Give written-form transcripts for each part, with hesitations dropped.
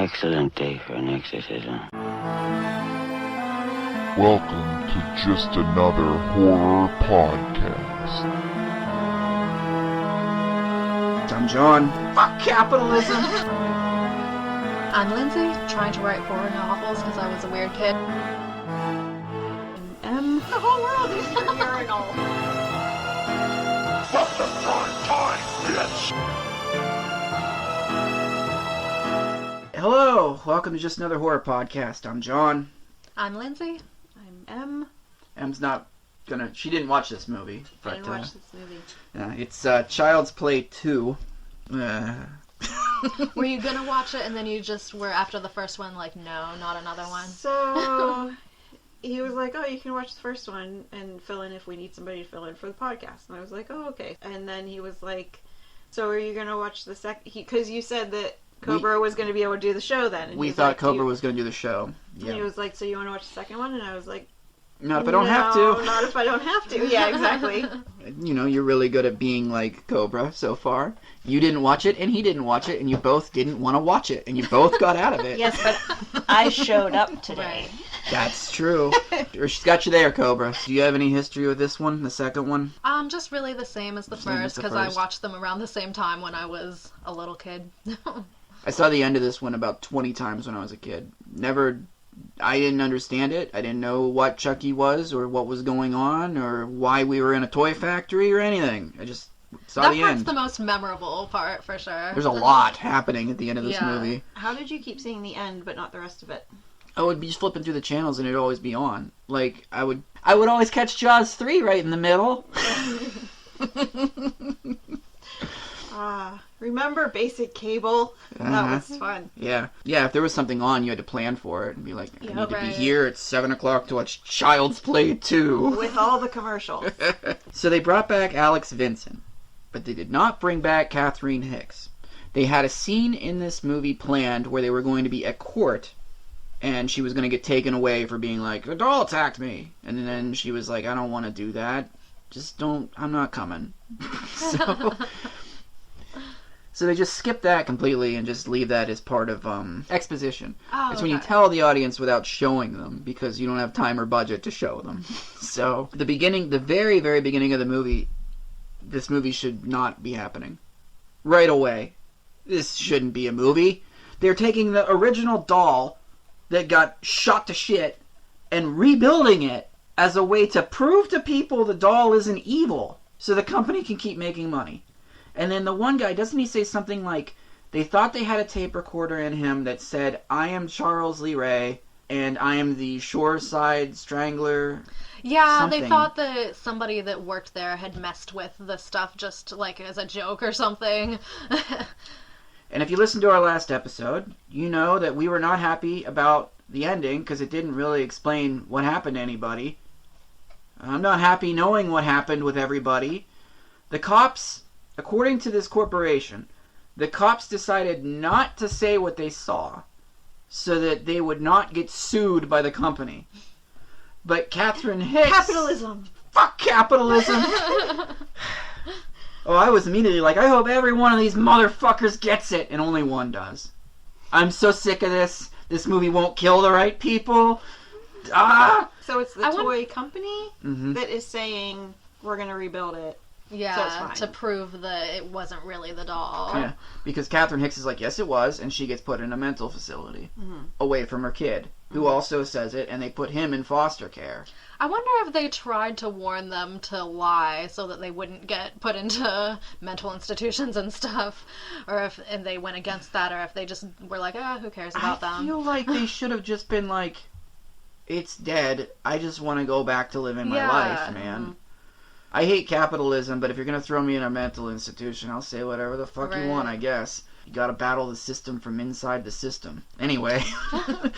excellent day for an exorcism. Welcome to Just Another Horror Podcast. I'm John. Fuck capitalism! I'm Lindsay, trying to write horror novels because I was a weird kid. The whole world is your urinal. Fuck the prime time, bitch! Hello, welcome to Just Another Horror Podcast. I'm John. I'm Lindsay. I'm Em. Em's not gonna... She didn't watch this movie. I didn't watch this movie. It's Child's Play 2. Were you gonna watch it and then you just were, after the first one, like, no, not another one? So, he was like, oh, you can watch the first one and fill in if we need somebody to fill in for the podcast. And I was like, oh, okay. And then he was like, so are you gonna watch the second... Because you said that Cobra was going to be able to do the show then. And we thought like, Cobra was going to do the show. Yeah. And he was like, so you want to watch the second one? And I was like, not if I don't have to. Not if I don't have to. Yeah, exactly. You know, you're really good at being like Cobra so far. You didn't watch it, and he didn't watch it, and you both didn't want to watch it, and you both got out of it. Yes, but I showed up today. That's true. She's got you there, Cobra. Do you have any history with this one, the second one? Just really the same as the first, because I watched them around the same time when I was a little kid. I saw the end of this one about 20 times when I was a kid. I didn't understand it. I didn't know what Chucky was or what was going on or why we were in a toy factory or anything. I just saw the end. That part's the most memorable part, for sure. There's a lot happening at the end of this movie. How did you keep seeing the end but not the rest of it? I would be just flipping through the channels and it'd always be on. Like, I would always catch Jaws 3 right in the middle. Remember basic cable? That was fun. Yeah. Yeah, if there was something on, you had to plan for it and be like, I need to be here at 7 o'clock to watch Child's Play 2. With all the commercials. So they brought back Alex Vincent, but they did not bring back Catherine Hicks. They had a scene in this movie planned where they were going to be at court, and she was going to get taken away for being like, a doll attacked me. And then she was like, I don't want to do that. I'm not coming. So they just skip that completely and just leave that as part of exposition. It's when you tell the audience without showing them because you don't have time or budget to show them. So the very, very beginning of the movie, this movie should not be happening. Right away. This shouldn't be a movie. They're taking the original doll that got shot to shit and rebuilding it as a way to prove to people the doll isn't evil so the company can keep making money. And then the one guy, doesn't he say something like, they thought they had a tape recorder in him that said, I am Charles Lee Ray, and I am the Shoreside Strangler. Yeah, something. They thought that somebody that worked there had messed with the stuff just, like, as a joke or something. And if you listen to our last episode, you know that we were not happy about the ending, because it didn't really explain what happened to anybody. I'm not happy knowing what happened with everybody. The cops... According to this corporation, the cops decided not to say what they saw so that they would not get sued by the company. But Catherine Hicks... Capitalism! Fuck capitalism! Oh, I was immediately like, I hope every one of these motherfuckers gets it, and only one does. I'm so sick of this. This movie won't kill the right people. So it's the toy company that is saying, we're going to rebuild it. Yeah, to prove that it wasn't really the doll. Yeah, because Catherine Hicks is like, yes, it was, and she gets put in a mental facility away from her kid, who also says it, and they put him in foster care. I wonder if they tried to warn them to lie so that they wouldn't get put into mental institutions and stuff, or if they went against that, or if they just were like, who cares about them? I feel like they should have just been like, it's dead, I just want to go back to living my life, man. I hate capitalism, but if you're going to throw me in a mental institution, I'll say whatever the fuck you want, I guess. You gotta battle the system from inside the system. Anyway. And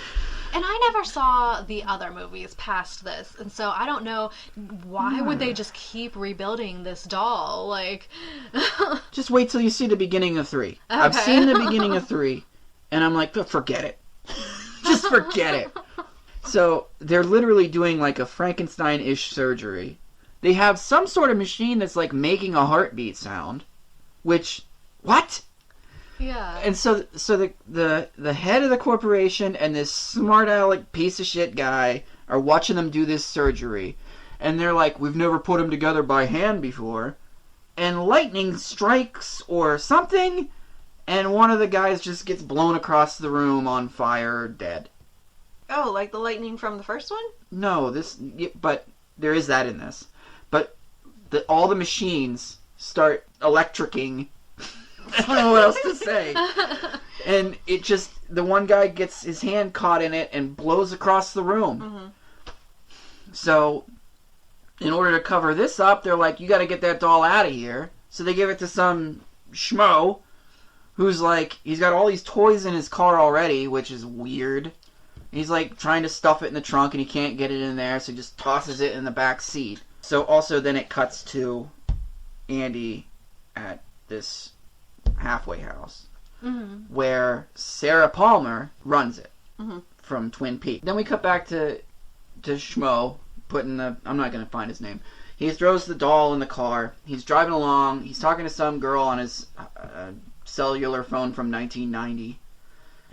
I never saw the other movies past this, and so I don't know, why would they just keep rebuilding this doll? Like... Just wait till you see the beginning of 3. Okay. I've seen the beginning of 3, and I'm like, forget it. Just forget it. So, they're literally doing like a Frankenstein-ish surgery. They have some sort of machine that's like making a heartbeat sound. Which, what? Yeah. And so the head of the corporation and this smart aleck piece of shit guy are watching them do this surgery. And they're like, we've never put them together by hand before. And lightning strikes or something, and one of the guys just gets blown across the room on fire, dead. Oh, like the lightning from the first one? No, but there is that in this. But all the machines start electrocuting. I don't know what else to say. And it just, the one guy gets his hand caught in it and blows across the room. Mm-hmm. So, in order to cover this up, they're like, you gotta get that doll out of here. So they give it to some schmo who's like, he's got all these toys in his car already, which is weird. He's like trying to stuff it in the trunk and he can't get it in there, so he just tosses it in the back seat. So also then it cuts to Andy at this halfway house where Sarah Palmer runs it from Twin Peaks. Then we cut back to Schmo putting I'm not going to find his name. He throws the doll in the car. He's driving along. He's talking to some girl on his cellular phone from 1990.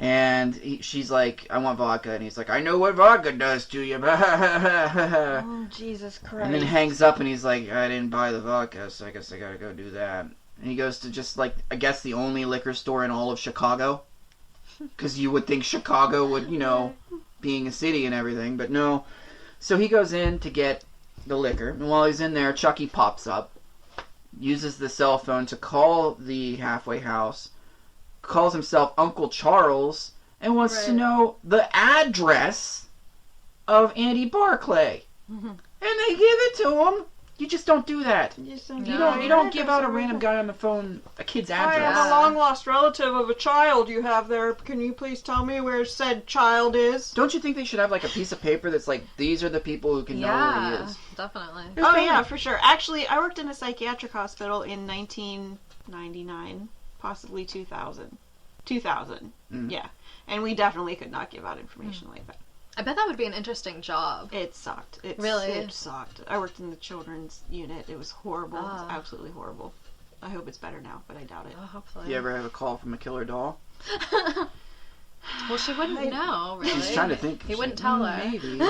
And she's like, I want vodka. And he's like, I know what vodka does to you. Oh, Jesus Christ. And then hangs up and he's like, I didn't buy the vodka, so I guess I gotta go do that. And he goes to just like, I guess the only liquor store in all of Chicago. Because you would think Chicago would, you know, being a city and everything, but no. So he goes in to get the liquor. And while he's in there, Chucky pops up, uses the cell phone to call the halfway house, calls himself Uncle Charles, and wants to know the address of Andy Barclay. And they give it to him. You just don't do that. You don't give out a random guy on the phone a kid's address. I am a long-lost relative of a child you have there. Can you please tell me where said child is? Don't you think they should have like a piece of paper that's like, these are the people who can know where he is? Definitely. Oh, yeah, for sure. Actually, I worked in a psychiatric hospital in 1999, possibly 2000. 2000, yeah. And we definitely could not give out information like that. I bet that would be an interesting job. It sucked. Really? It sucked. I worked in the children's unit. It was horrible. It was absolutely horrible. I hope it's better now, but I doubt it. Oh, hopefully. You ever have a call from a killer doll? Well, she wouldn't know, really. She's trying to think. He wouldn't tell her. Maybe.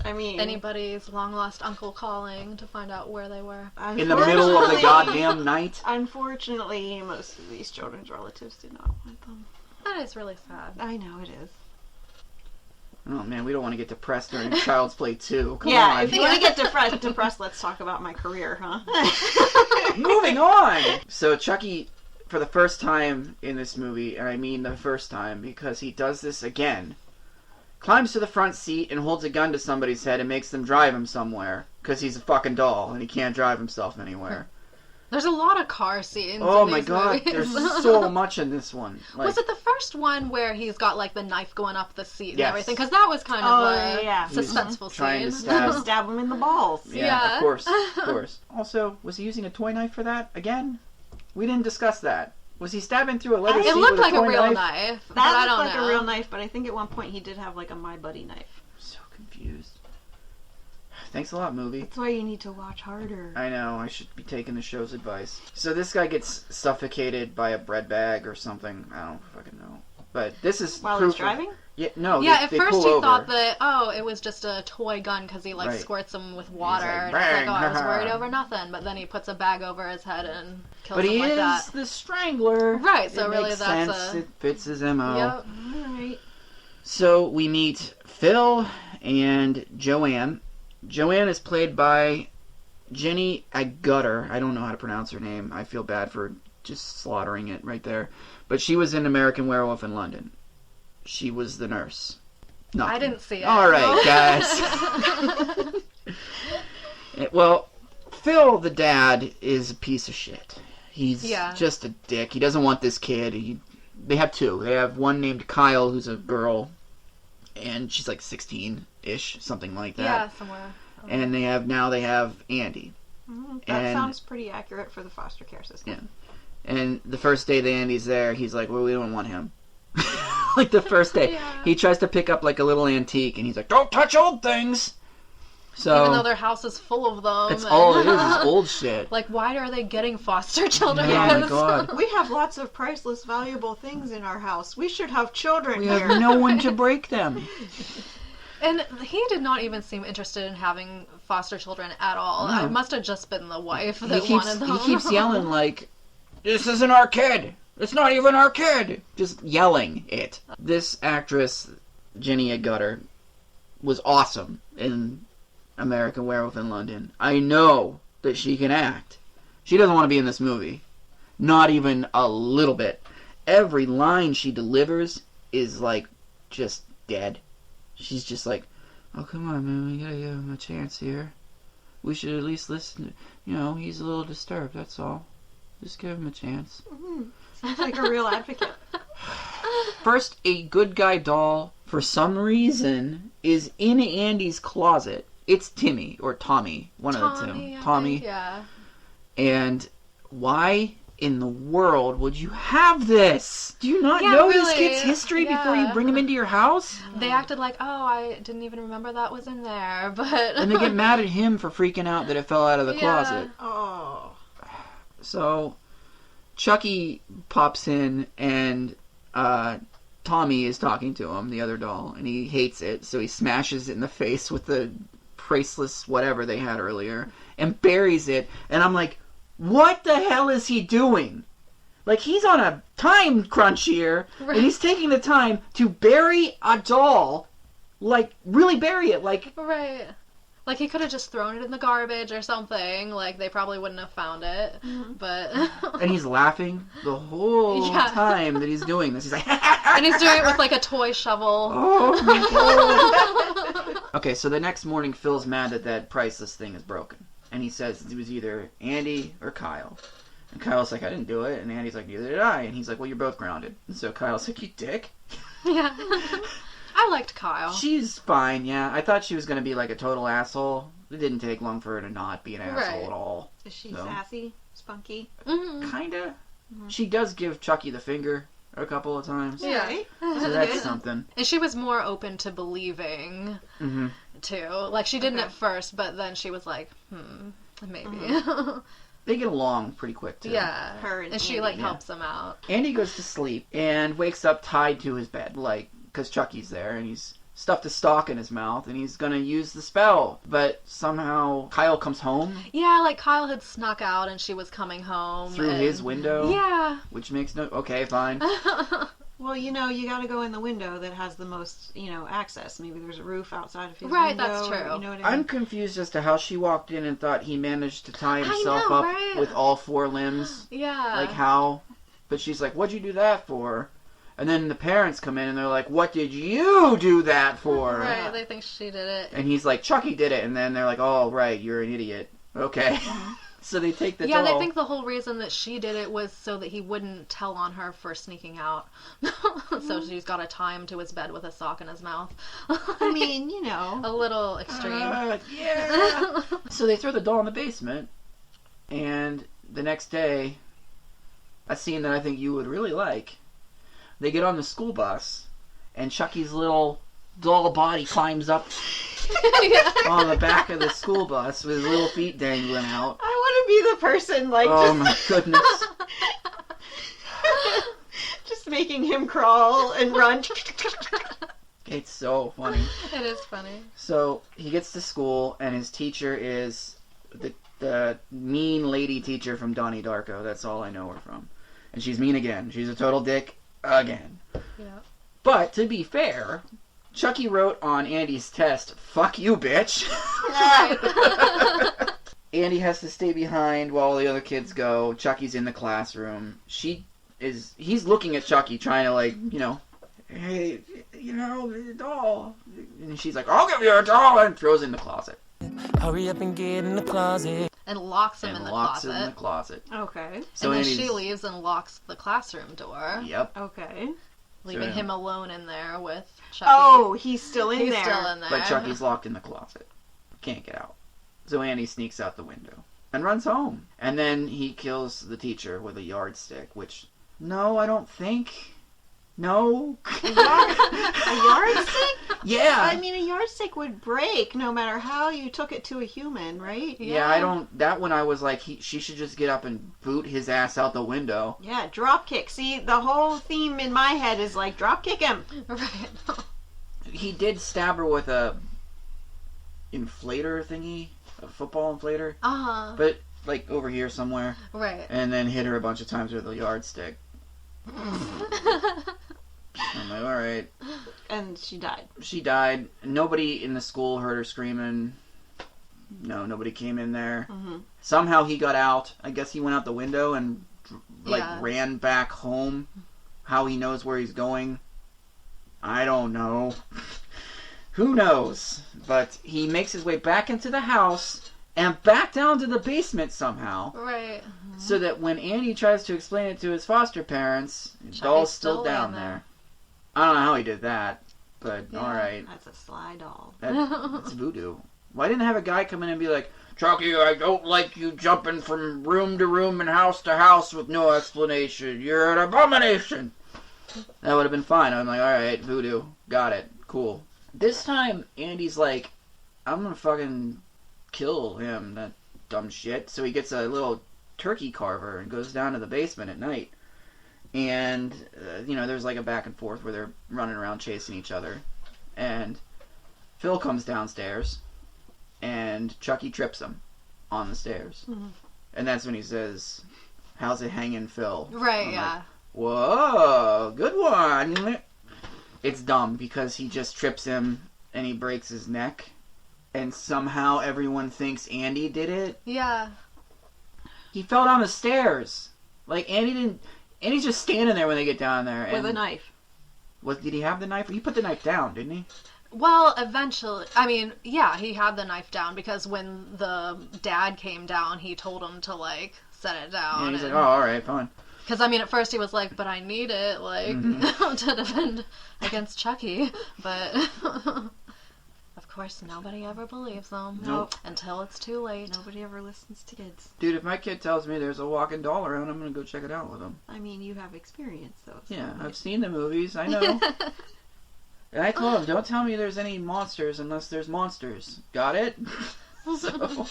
I mean... Anybody's long-lost uncle calling to find out where they were. In the middle of the goddamn night? Unfortunately, most of these children's relatives do not want them. That is really sad. I know it is. Oh man, we don't want to get depressed during Child's Play 2. Come yeah, on. If you want to get depressed, let's talk about my career, huh? Moving on! So Chucky, for the first time in this movie, and I mean the first time, because he does this again, climbs to the front seat and holds a gun to somebody's head and makes them drive him somewhere, because he's a fucking doll and he can't drive himself anywhere. There's a lot of car scenes. Oh in my these god, movies. there's so much in this one. Like, was it the first one where he's got like the knife going up the seat and Yes. everything? Because that was kind of a suspenseful scene. trying to Stab him in the balls. Yeah, of course. Also, was he using a toy knife for that again? We didn't discuss that. Was he stabbing through a leather seat It looked with like a toy real knife? knife. But That I don't looked like know. a real knife, but I think at one point he did have like a My Buddy knife. So confused. Thanks a lot, movie. That's why you need to watch harder. I know, I should be taking the show's advice. So this guy gets suffocated by a bread bag or something. I don't fucking know. But this is While proof he's driving? Yeah, no. Yeah, they at first pull he over. thought that, it was just a toy gun because he like Right. squirts him with water. like, and "Bang, it's like, I was haha." worried over nothing. But then he puts a bag over his head and kills But him he like is that. the strangler. Right, so It really makes that's sense. a... It fits his MO. Yep. Alright. So we meet Phil and Joanne. Joanne is played by Jenny Agutter. I don't know how to pronounce her name. I feel bad for just slaughtering it right there. But she was in American Werewolf in London. She was the nurse. Nothing. I didn't see it. All right, guys. Well, Phil, the dad, is a piece of shit. He's just a dick. He doesn't want this kid. They have two. They have one named Kyle, who's a girl, and she's like 16-ish, something like that. Yeah, somewhere. And they have Andy. That sounds pretty accurate for the foster care system. Yeah. And the first day that Andy's there, he's like, well, we don't want him. Like the first day. Yeah. He tries to pick up like a little antique, and he's like, don't touch old things! So even though their house is full of them. it's all it is old shit. Like, why are they getting foster children? Oh my Because- god. We have lots of priceless, valuable things in our house. We should have children We here. have no one to break them. And he did not even seem interested in having foster children at all. No. It must have just been the wife that wanted them. He keeps yelling like, "This isn't our kid. It's not even our kid." Just yelling it. This actress, Jenny Gutter, was awesome in American Werewolf in London. I know that she can act. She doesn't want to be in this movie. Not even a little bit. Every line she delivers is like just dead. She's just like, "Oh, come on, man, we gotta give him a chance here. We should at least listen. You know, he's a little disturbed, that's all. Just give him a chance." Sounds like a real advocate. First, a good guy doll, for some reason, is in Andy's closet. It's Timmy, or Tommy, one of the two. I Tommy. think, yeah. And why in the world would you have this? Do you not Yeah, know this really. kid's history before you Yeah. bring him into your house? They acted like, oh, I didn't even remember that was in there, but... And they get mad at him for freaking out that it fell out of the Yeah. closet. Oh. So, Chucky pops in, and Tommy is talking to him, the other doll, and he hates it, so he smashes it in the face with the priceless whatever they had earlier, and buries it, and I'm like, what the hell is he doing? Like, he's on a time crunch here, Right. and he's taking the time to bury a doll, like, really bury it, like, Right. Like, he could have just thrown it in the garbage or something. Like, they probably wouldn't have found it. But... and he's laughing the whole Yeah. time that he's doing this. He's like, and he's doing it with, like, a toy shovel. oh my god. Okay, so the next morning, Phil's mad that that priceless thing is broken. And he says it was either Andy or Kyle. And Kyle's like, I didn't do it. And Andy's like, neither did I. And he's like, well, you're both grounded. And so Kyle's like, you dick. Yeah. I liked Kyle. She's fine, yeah. I thought she was going to be like a total asshole. It didn't take long for her to not be an asshole Right. at all. Is she No. sassy? Spunky? Mhm. Kinda. She does give Chucky the finger a couple of times. Yeah. Right? So that's something. And she was more open to believing, Hmm. too. Like, she didn't Okay. at first, but then she was like, maybe. They get along pretty quick, too. Yeah. Her and she, Andy. like, Yeah. helps him out. Andy goes to sleep and wakes up tied to his bed, like, because Chucky's there, and he's stuffed a stalk in his mouth, and he's gonna use the spell. But somehow Kyle comes home Yeah, like, Kyle had snuck out and she was coming home. through and... his window, Yeah. which makes no... Okay, fine. Well, you know, you gotta go in the window that has the most, you know, access. Maybe there's a roof outside of his Right, window. that's or- true. you know what I I'm mean? confused as to how she walked in and thought he managed to tie himself know, up right? with all four limbs. Yeah. Like, how? But she's like, what'd you do that for? And then the parents come in and they're like, what did you do that for? Right, they think she did it. And he's like, Chucky did it. And then they're like, oh, right, you're an idiot. Okay. So they take the Yeah, doll. they think the whole reason that she did it was so that he wouldn't tell on her for sneaking out. So she's got to tie him to his bed with a sock in his mouth. I mean, you know. A little extreme. Yeah. So they throw the doll in the basement. And the next day, a scene that I think you would really like, they get on the school bus, and Chucky's little doll body climbs up on the back of the school bus with his little feet dangling out. I want to be the person, like, Oh my goodness. just making him crawl and run. It's so funny. It is funny. So he gets to school, and his teacher is the mean lady teacher from Donnie Darko. That's all I know her from. And she's mean again. She's a total dick again. Yeah. But to be fair, Chucky wrote on Andy's test, "Fuck you, bitch." Andy has to stay behind while the other kids go. Chucky's in the classroom. He's looking at Chucky, trying to, like, you know, hey, you know, the doll. And she's like, I'll give you a doll, and throws it in the closet. Hurry up and get in the closet. And locks him And in the locks closet. it in the closet. Okay. So and then Andy's, she leaves and locks the classroom door, Yep. Okay. leaving So- him alone in there with Chucky. Oh, he's still in He's there. still in there. But Chucky's locked in the closet. Can't get out. So Andy sneaks out the window and runs home. And then he kills the teacher with a yardstick, which, no, I don't think. No. A yardstick? Yeah. I mean, a yardstick would break no matter how you took it to a human, right? Yeah, I don't. That one I was like, she should just get up and boot his ass out the window. Yeah, drop kick. See, the whole theme in my head is like, drop kick him. Right. He did stab her with a inflator thingy, a football inflator, but like over here somewhere, Right. and then hit her a bunch of times with a yardstick. I'm like, all right. And she died. She died. Nobody in the school heard her screaming. No, nobody came in there. Mm-hmm. Somehow he got out. I guess he went out the window and Yeah. ran back home. How he knows where he's going, I don't know. Who knows? But he makes his way back into the house and back down to the basement somehow. Right. So that when Andy tries to explain it to his foster parents, the doll's still down there. I don't know how he did that, but Yeah. alright. That's a sly doll. That's voodoo. Why didn't they have a guy come in and be like, Chucky, I don't like you jumping from room to room and house to house with no explanation. You're an abomination. That would have been fine. I'm like, alright, voodoo. Got it. Cool. This time, Andy's like, I'm gonna fucking kill him, that dumb shit. So he gets a little turkey carver and goes down to the basement at night. And, there's like a back and forth where they're running around chasing each other. And Phil comes downstairs, and Chucky trips him on the stairs. Mm-hmm. And that's when he says, how's it hanging, Phil? Right, I'm yeah. like, whoa, good one. It's dumb because he just trips him and he breaks his neck. And somehow everyone thinks Andy did it. Yeah. He fell down the stairs. Like, Andy's just standing there when they get down there. With a knife. Did he have the knife? He put the knife down, didn't he? Well, eventually, I mean, yeah, he had the knife down because when the dad came down, he told him to, set it down. And he's like, oh, alright, fine. Because, I mean, at first he was like, but I need it, to defend against Chucky. But, of course, nobody ever believes them. Nope. Until it's too late. Nobody ever listens to kids. Dude, if my kid tells me there's a walking doll around, I'm gonna go check it out with him. I mean, you have experience, though. So Yeah, I've seen the movies, I know. And I told him, don't tell me there's any monsters unless there's monsters. Got it? So,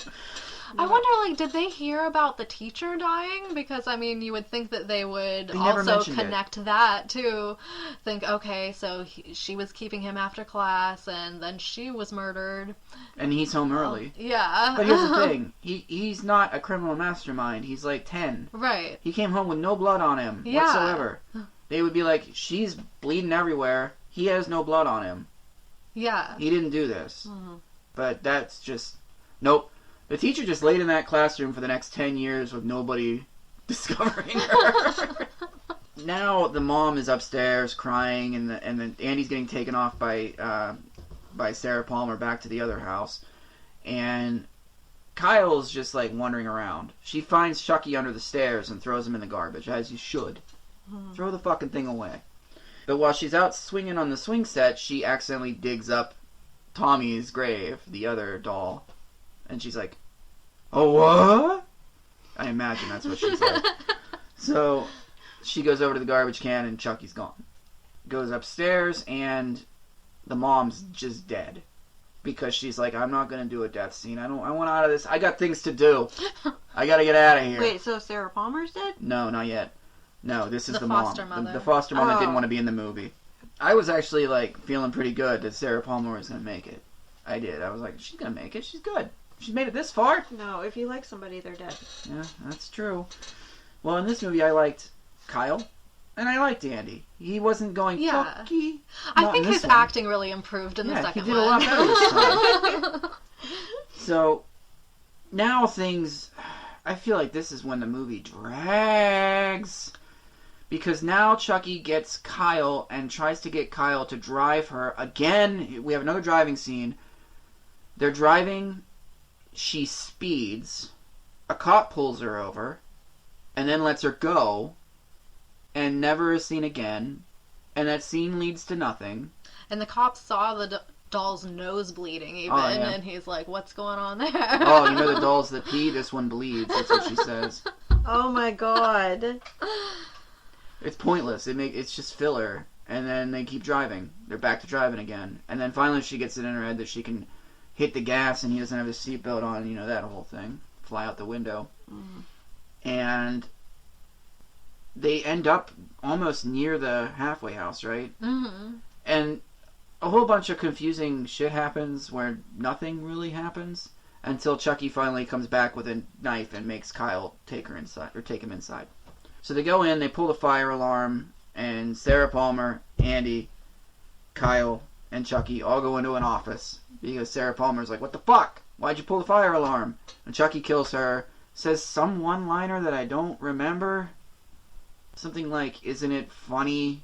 I wonder, did they hear about the teacher dying? Because, I mean, you would think that they would They never also mentioned connect that to think, okay, so she was keeping him after class, and then she was murdered. and he's home early. Yeah. But here's the thing. He's not a criminal mastermind. He's like 10. Right. He came home with no blood on him Yeah. whatsoever. They would be like, she's bleeding everywhere. He has no blood on him. Yeah. He didn't do this. Mm-hmm. But that's just... Nope. The teacher just laid in that classroom for the next 10 years with nobody discovering her. Now the mom is upstairs crying, and then Andy's getting taken off by Sarah Palmer back to the other house. And Kyle's just wandering around. She finds Chucky under the stairs and throws him in the garbage, as you should. Throw the fucking thing away. But while she's out swinging on the swing set, she accidentally digs up Tommy's grave, the other doll. And she's like, oh, what? I imagine that's what she said. So she goes over to the garbage can and Chucky's gone. Goes upstairs and the mom's just dead. Because she's like, I'm not going to do a death scene. I want out of this. I got things to do. I got to get out of here. Wait, so Sarah Palmer's dead? No, not yet. No, this is The the mom. foster mother. The foster mom that didn't Oh. want to be in the movie. I was actually feeling pretty good that Sarah Palmer was going to make it. I did. I was like, she's going to make it. She's good. She's made it this far. No, if you like somebody, they're dead. Yeah, that's true. Well, in this movie, I liked Kyle, and I liked Andy. He wasn't going, Yeah. Chucky. I Not think in this his one. acting really improved in the second he did one. a lot better this time. So, now things... I feel like this is when the movie drags. Because now Chucky gets Kyle and tries to get Kyle to drive her. Again, we have another driving scene. They're driving, she speeds, a cop pulls her over, and then lets her go, and never is seen again, and that scene leads to nothing. And the cop saw the doll's nose bleeding even, Oh, yeah. and he's like, what's going on there? Oh, you know the dolls that pee, this one bleeds, that's what she says. Oh my god. It's pointless, it's just filler. And then they keep driving. They're back to driving again. And then finally she gets it in her head that she can hit the gas and he doesn't have his seatbelt on, you know, that whole thing. Fly out the window. Mm-hmm. And they end up almost near the halfway house, right? Mm-hmm. And a whole bunch of confusing shit happens where nothing really happens until Chucky finally comes back with a knife and makes Kyle take him inside. So they go in, they pull the fire alarm, and Sarah Palmer, Andy, Kyle, and Chucky all go into an office because Sarah Palmer's like, "What the fuck? Why'd you pull the fire alarm?" And Chucky kills her, says some one-liner that I don't remember. Something like, "Isn't it funny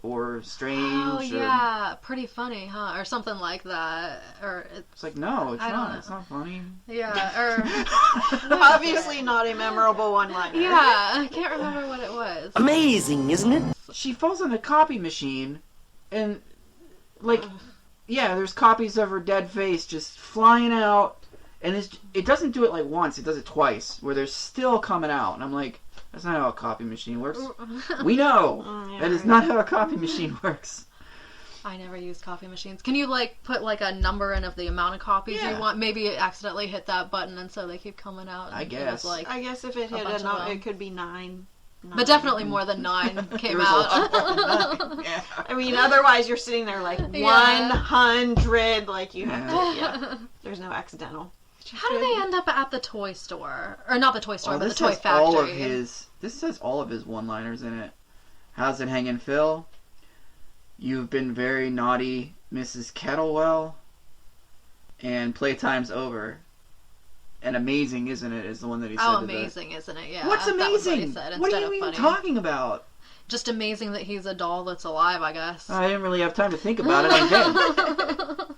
or strange?" Oh, yeah. Pretty funny, huh? Or something like that. Or it's like, no, it's not. It's not funny. Yeah, or... Obviously not a memorable one-liner. Yeah, I can't remember what it was. Amazing, isn't it? She falls on the copy machine, and, like, yeah, there's copies of her dead face just flying out, and it doesn't do it, like, once. It does it twice, where they're still coming out. And I'm like, that's not how a copy machine works. We know that is not how a copy machine works. I never used copy machines. Can you, like, put, like, a number in of the amount of copies you want? Maybe it accidentally hit that button, and so they keep coming out. I guess. Like, I guess if it hit it could be 9. But definitely more than 9 came out. Yeah. I mean, otherwise you're sitting there like 100, like you have to, There's no accidental. How do they end up at the toy store? Or not the toy store, but the toy factory. This says all of his one-liners in it. "How's it hanging, Phil? You've been very naughty, Mrs. Kettlewell. And playtime's over. And amazing, isn't it, is the one that he said. Oh, amazing, isn't it? Yeah. What's amazing? That was what he said, what are you even talking about? Just amazing that he's a doll that's alive, I guess. I didn't really have time to think about it. I did.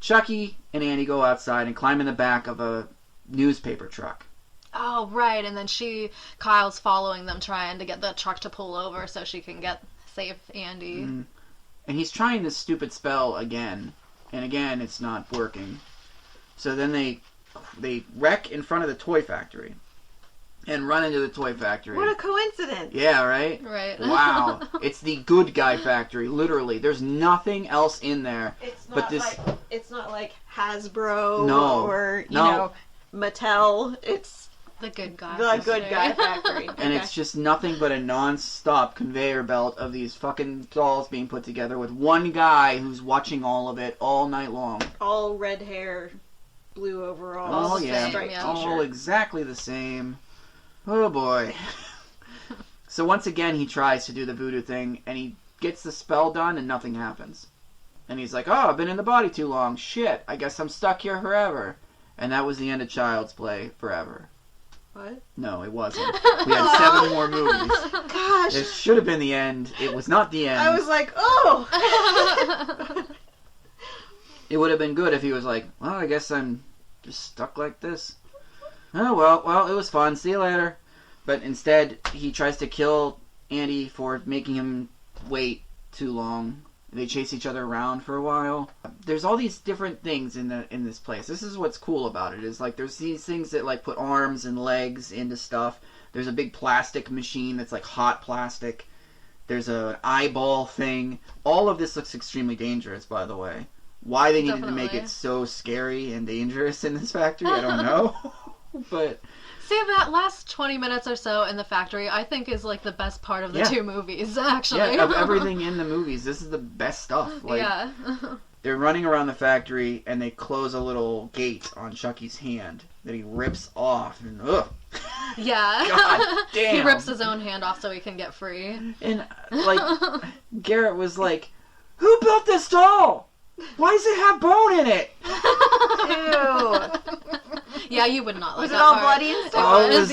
Chucky and Andy go outside and climb in the back of a newspaper truck. Oh, right. And then Kyle's following them, trying to get the truck to pull over so she can save Andy. Mm. And he's trying this stupid spell again. And again, it's not working. So then they wreck in front of the toy factory. And run into the toy factory. What a coincidence. Yeah, right? Right. Wow. It's the good guy factory, literally. There's nothing else in there. It's not like Hasbro or, you No. know, Mattel. It's the good guy factory. And it's just nothing but a non-stop conveyor belt of these fucking dolls being put together with one guy who's watching all of it all night long. All red hair, blue overalls, Oh, yeah. striped t-shirt. All exactly the same. Oh, boy. So once again, he tries to do the voodoo thing, and he gets the spell done, and nothing happens. And he's like, "Oh, I've been in the body too long. Shit, I guess I'm stuck here forever." And that was the end of Child's Play forever. What? No, it wasn't. We had 7 more movies. Gosh. It should have been the end. It was not the end. I was like, oh! It would have been good if he was like, "Well, I guess I'm just stuck like this. Oh, well, it was fun. See you later." But instead, he tries to kill Andy for making him wait too long. They chase each other around for a while. There's all these different things in this place. This is what's cool about it. Is like there's these things that like put arms and legs into stuff. There's a big plastic machine that's like hot plastic. There's an eyeball thing. All of this looks extremely dangerous, by the way. Why they needed to make it so scary and dangerous in this factory, I don't know. But see, that last 20 minutes or so in the factory, I think is like the best part of the 2 movies, actually. Yeah, of everything in the movies, this is the best stuff. Like, yeah. They're running around the factory and they close a little gate on Chucky's hand that he rips off. And ugh. Yeah. God damn. He rips his own hand off so he can get free. And like Garrett was like, "Who built this doll? Why does it have bone in it?" Ew. Yeah, you would not like was that it all part. bloody and stuff? Oh, it was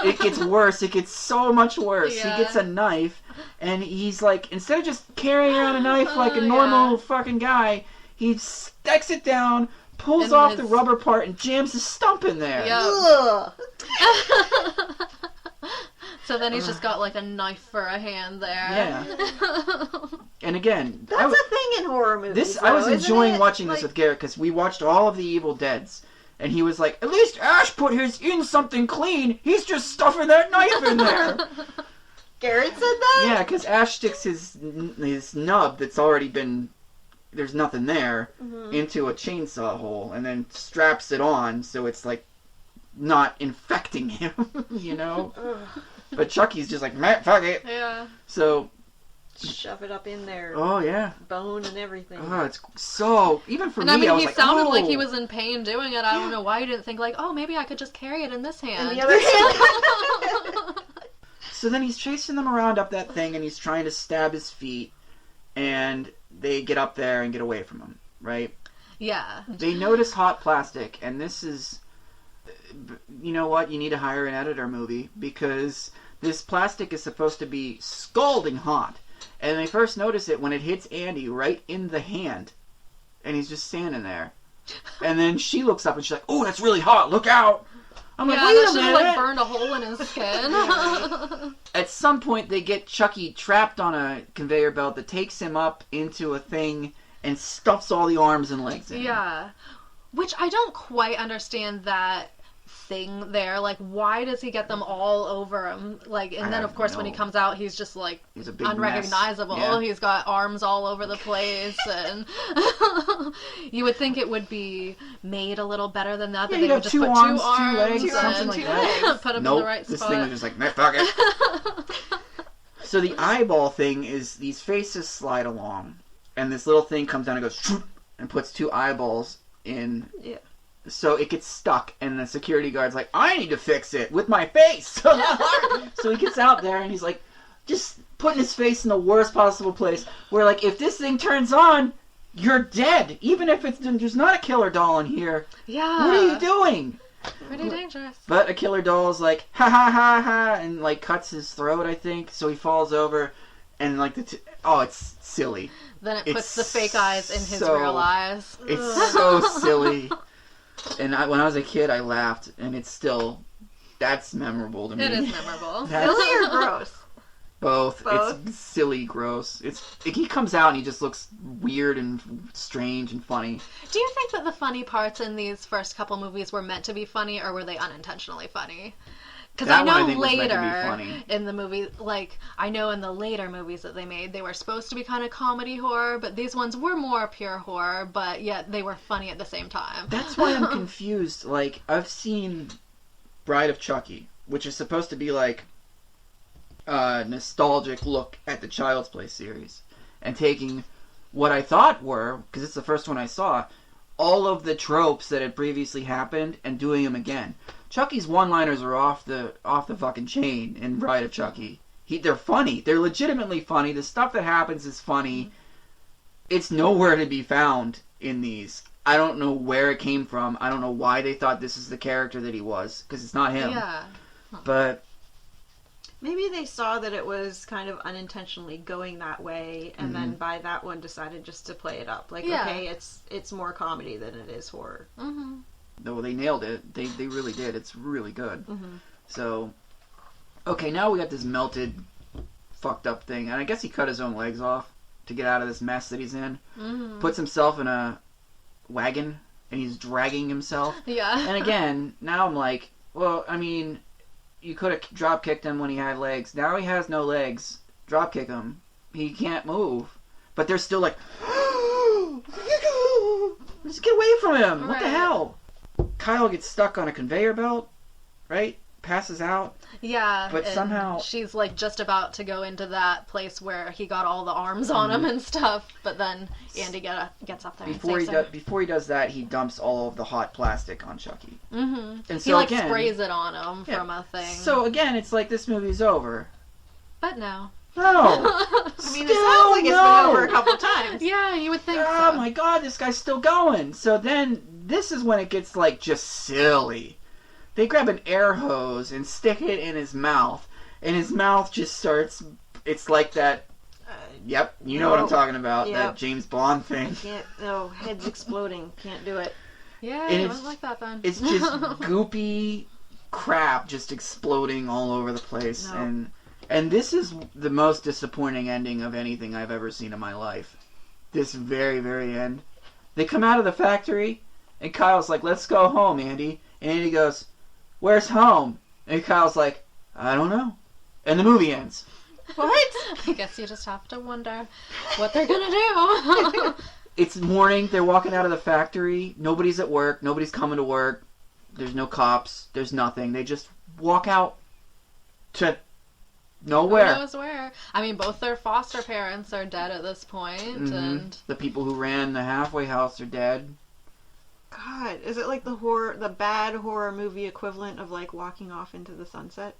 it gets worse. It gets so much worse. Yeah. He gets a knife, and he's like, instead of just carrying around a knife like a normal fucking guy, he sticks it down, pulls off the rubber part, and jams his stump in there. Yep. So then he's just got like a knife for a hand there. Yeah. And again, that's a thing in horror movies. I was enjoying watching like, this with Garrett because we watched all of the Evil Deads. And he was like, "At least Ash put his in something clean. He's just stuffing that knife in there." Garrett said that? Yeah, because Ash sticks his nub that's already been, there's nothing there, into a chainsaw hole, and then straps it on so it's like not infecting him, you know? But Chucky's just like, man, fuck it. Yeah. So, Shove it up in there. oh yeah. Bone and everything. Oh, it's so, even for And me, I mean, was he like, sounded oh. like he was in pain doing it. I don't know why he didn't think like, oh, maybe I could just carry it in this hand. And the other hand. So then he's chasing them around up that thing, and he's trying to stab his feet, and they get up there and get away from him, right? Yeah. They notice hot plastic, and this is, you know what, you need to hire an editor movie, because this plastic is supposed to be scalding hot. And they first notice it when it hits Andy right in the hand, and he's just standing there. And then she looks up and she's like, "Oh, that's really hot! Look out!" I'm like, Yeah, "Wait that a should have minute!" like burned a hole in his skin. At some point, they get Chucky trapped on a conveyor belt that takes him up into a thing and stuffs all the arms and legs in. Yeah. Which I don't quite understand that thing there. Like, why does he get them all over him? Like, and then of course when he comes out, he's just like He's a big unrecognizable. mess. Yeah. He's got arms all over the place, and you would think it would be made a little better than that. Yeah, That you'd they have would just two put arms, two two legs, and something like that. put him Nope, in the right this spot. thing was just like, "Meh, fuck it." So the eyeball thing is these faces slide along, and this little thing comes down and goes shoot, and puts two eyeballs in. Yeah. So it gets stuck, and the security guard's like, "I need to fix it with my face." So he gets out there, and he's like, just putting his face in the worst possible place, where like, if this thing turns on, you're dead. Even if there's not a killer doll in here. Yeah. What are you doing? Pretty dangerous. But a killer doll is like, ha ha ha ha, and like cuts his throat, I think. So he falls over, and like it's silly. Then it It's puts the fake eyes in his so- real eyes. It's so silly. And when I was a kid, I laughed, and it's still, that's memorable to me. It is memorable. That's- Silly or gross? Both. Both? It's silly, gross. He comes out and he just looks weird and strange and funny. Do you think that the funny parts in these first couple movies were meant to be funny, or were they unintentionally funny? Because I That one I know think was meant to be later funny. in the movie, like, I know in the later movies that they made, they were supposed to be kind of comedy horror, but these ones were more pure horror, but yet they were funny at the same time. That's why I'm confused. Like, I've seen Bride of Chucky, which is supposed to be like a nostalgic look at the Child's Play series, and taking what I thought were, because it's the first one I saw, all of the tropes that had previously happened and doing them again. Chucky's one-liners are off the fucking chain in Bride of Chucky. They're funny. They're legitimately funny. The stuff that happens is funny. It's nowhere to be found in these. I don't know where it came from. I don't know why they thought this is the character that he was, because it's not him. Yeah. But Maybe they saw that it was kind of unintentionally going that way, and then by that one decided just to play it up. Like, Yeah. okay, it's more comedy than it is horror. Mm-hmm. no, they nailed it. They really did. It's really good. Mm-hmm. So, okay, now we got this melted, fucked up thing, and I guess he cut his own legs off to get out of this mess that he's in. Mm-hmm. Puts himself in a wagon, and he's dragging himself. Yeah. And again, now I'm like, well, I mean, you could have drop kicked him when he had legs. Now he has no legs. Drop kick him. He can't move. But they're still like, just get away from him. What the Right. hell? Kyle gets stuck on a conveyor belt, right? Passes out. Yeah, But and somehow- she's like just about to go into that place where he got all the arms on him and stuff, but then Andy gets up there Before and he saves before he does that, he dumps all of the hot plastic on Chucky. Mm-hmm. And He so like again, sprays it on him Yeah. from a thing. So again, it's like this movie's over. But no. No. I mean, it Still sounds like it's no. been over a couple times. Yeah, you would think Oh so. my god, this guy's still going. So then, this is when it gets like just silly. They grab an air hose and stick it in his mouth, and his mouth just starts. It's like that. Yep, you know what I'm talking about. Yep. That James Bond thing. Can't. No, head's exploding. Can't do it. Yeah, And it it's- was like that then. It's just goopy crap just exploding all over the place, No. and this is the most disappointing ending of anything I've ever seen in my life. This very, very end. They come out of the factory, and Kyle's like, "Let's go home, Andy." And Andy goes, "Where's home?" And Kyle's like, "I don't know." And the movie ends. What? I guess you just have to wonder what they're gonna do. It's morning. They're walking out of the factory. Nobody's at work. Nobody's coming to work. There's no cops. There's nothing. They just walk out to nowhere. Who knows where? I mean, both their foster parents are dead at this point, and The people who ran the halfway house are dead. God, is it like the bad horror movie equivalent of like walking off into the sunset?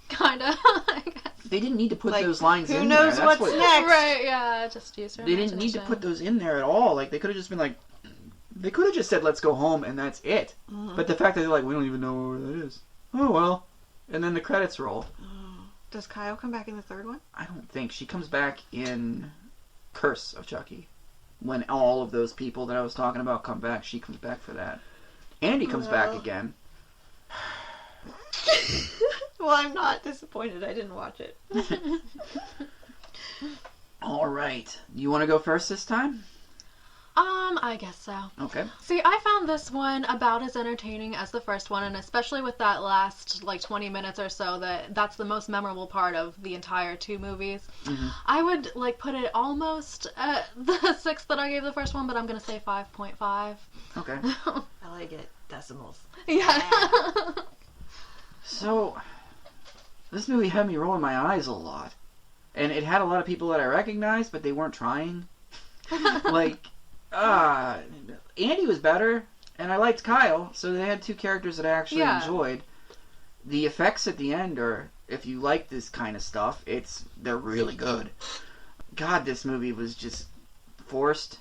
kind of. I guess. They didn't need to put Like, those lines who in knows there. what's next? Right? Yeah, just use your They didn't need to imagination. put those in there at all. Like, they could have just been like, they could have just said, let's go home, and that's it. Mhm. But the fact that they're like, we don't even know where that is. Oh, well. And then the credits roll. Does Kyle come back in the third one? I don't think. She comes back in Curse of Chucky. When all of those people that I was talking about come back, she comes back for that. Andy comes back again. Well, I'm not disappointed. I didn't watch it. All right. You want to go first this time? I guess so. Okay. See, I found this one about as entertaining as the first one, and especially with that last, 20 minutes or so, that's the most memorable part of the entire two movies. Mm-hmm. I would, put it almost at the 6 that I gave the first one, but I'm gonna say 5.5. Okay. I like it. Decimals. Yeah. So, this movie had me rolling my eyes a lot. And it had a lot of people that I recognized, but they weren't trying. Andy was better, and I liked Kyle, so they had two characters that I actually enjoyed. The effects at the end are, if you like this kind of stuff, they're really good. God, this movie was just forced.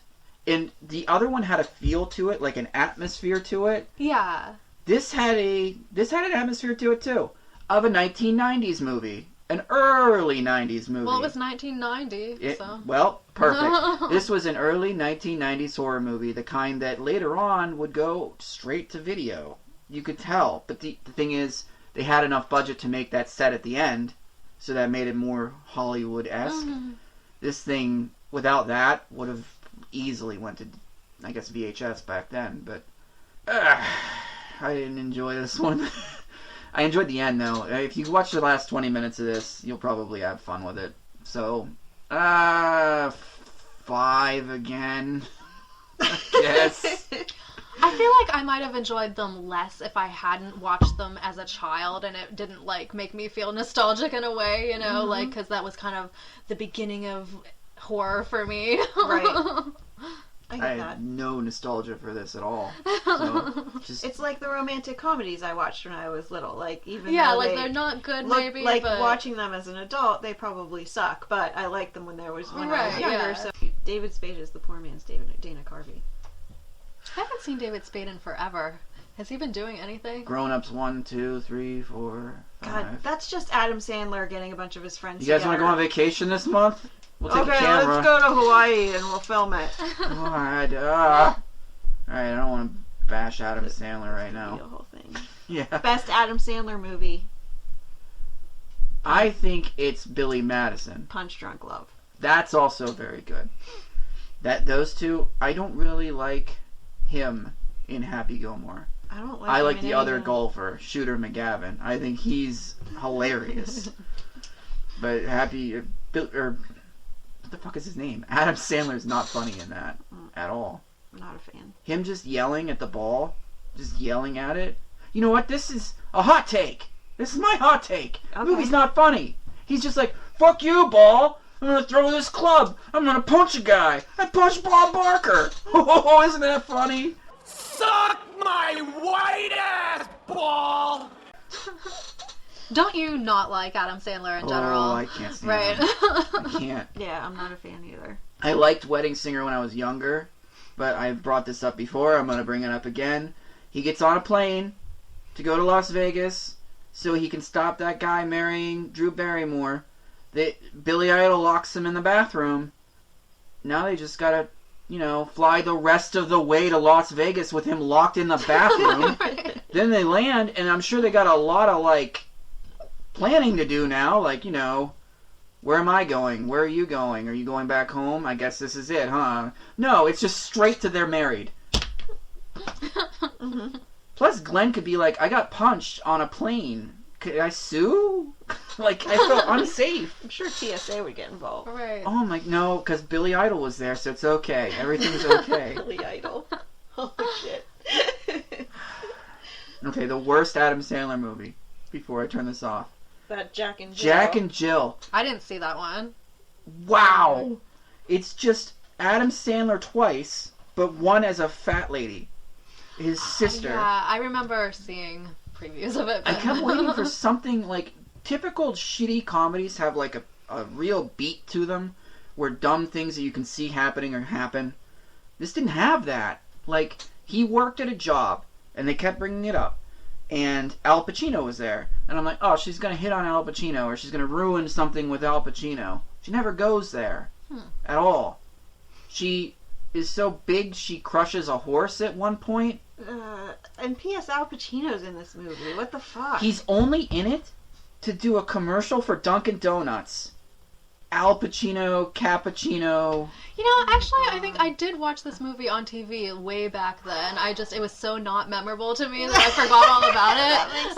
And the other one had a feel to it, like an atmosphere to it. Yeah. This had an atmosphere to it too, of a 1990s movie, an early 90s movie. Well, it was 1990, so. Well, perfect. This was an early 1990s horror movie, the kind that later on would go straight to video. You could tell, but the thing is, they had enough budget to make that set at the end, so that made it more Hollywood-esque. This thing, without that, would have easily went to, I guess, VHS back then, but I didn't enjoy this one. I enjoyed the end, though. If you watch the last 20 minutes of this, you'll probably have fun with it. So, 5 again, I guess. I feel like I might have enjoyed them less if I hadn't watched them as a child and it didn't, make me feel nostalgic in a way, because that was kind of the beginning of horror for me. Right. I I get that. had no nostalgia for this at all. So, just It's like the romantic comedies I watched when I was little. Even Yeah, though they're not good, look, maybe, like but... watching them as an adult, they probably suck. But I liked them when I was younger. yeah. So David Spade is the poor man's Dana Carvey. I haven't seen David Spade in forever. Has he been doing anything? Grown Ups 1, 2, 3, 4, 5. God, that's just Adam Sandler getting a bunch of his friends You guys want to together. go on vacation this month? We'll take Okay, a camera. let's go to Hawaii and we'll film it. Alright, I don't want to bash Adam Sandler right The now. whole thing. Yeah. Best Adam Sandler movie, I think it's Billy Madison. Punch Drunk Love. That's also very good. Those two, I don't really like him in Happy Gilmore. I don't like. I him like in the any other of them. golfer, Shooter McGavin. I think he's hilarious. But what the fuck is his name? Adam Sandler's not funny in that at all. I'm not a fan. Him just yelling at the ball, just yelling at it. You know what? This is a hot take. This is my hot take. The Okay. movie's not funny. He's just like, fuck you, ball. I'm gonna throw this club. I'm gonna punch a guy. I punched Bob Barker. Oh, isn't that funny? Suck my white ass ball! Don't you not like Adam Sandler in general? Oh, I can't stand Right. him. I can't. Yeah, I'm not a fan either. I liked Wedding Singer when I was younger, but I've brought this up before. I'm gonna bring it up again. He gets on a plane to go to Las Vegas so he can stop that guy marrying Drew Barrymore. Billy Idol locks him in the bathroom. Now they just gotta, fly the rest of the way to Las Vegas with him locked in the bathroom. Then they land, and I'm sure they got a lot of, planning to do now. Where am I going? Where are you going? Are you going back home? I guess this is it, huh? No, it's just straight to they're married. Plus, Glenn could be like, I got punched on a plane. Could I sue? Like, I felt unsafe. I'm sure TSA would get involved. Right. Oh my, no, because Billy Idol was there, so it's okay. Everything's okay. Billy Idol. Holy shit. Okay, the worst Adam Sandler movie, before I turn this off. That Jack and Jill. Jack and Jill. I didn't see that one. Wow! It's just Adam Sandler twice, but one as a fat lady. His sister. Yeah, I remember seeing previews of it. I But... kept waiting for something like... Typical shitty comedies have like a real beat to them, where dumb things that you can see happening or happen. This didn't have that. Like, he worked at a job, and they kept bringing it up. And Al Pacino was there. And I'm like, oh, she's going to hit on Al Pacino, or she's going to ruin something with Al Pacino. She never goes there. At all. She is so big she crushes a horse at one point. And P.S. Al Pacino's in this movie. What the fuck? He's only in it to do a commercial for Dunkin' Donuts. Al Pacino, Cappuccino. You know, actually, I think I did watch this movie on TV way back then. It was so not memorable to me that I forgot all about it. That makes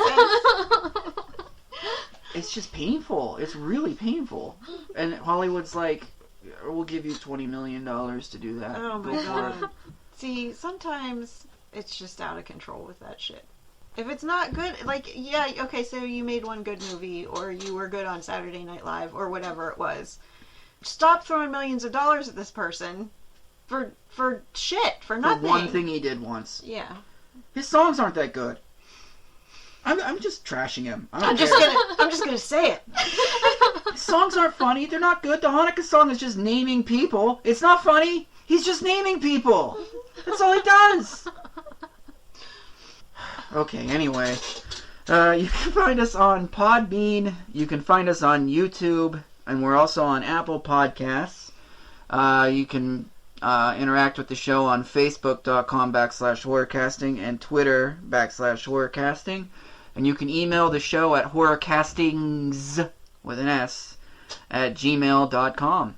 sense. It's just painful. It's really painful. And Hollywood's like, we'll give you $20 million to do that. Oh my Go for god. it. See, sometimes it's just out of control with that shit. If it's not good, like, yeah, okay, so you made one good movie, or you were good on Saturday Night Live, or whatever it was. Stop throwing millions of dollars at this person for shit, for nothing. The one thing he did once. Yeah. His songs aren't that good. I'm just trashing him. I'm just gonna say it. His songs aren't funny. They're not good. The Hanukkah song is just naming people. It's not funny. He's just naming people. That's all he does. Okay, anyway. You can find us on Podbean. You can find us on YouTube. And we're also on Apple Podcasts. You can interact with the show on Facebook.com/horrorcasting and Twitter /horrorcasting. And you can email the show at horrorcastings with an S at gmail.com.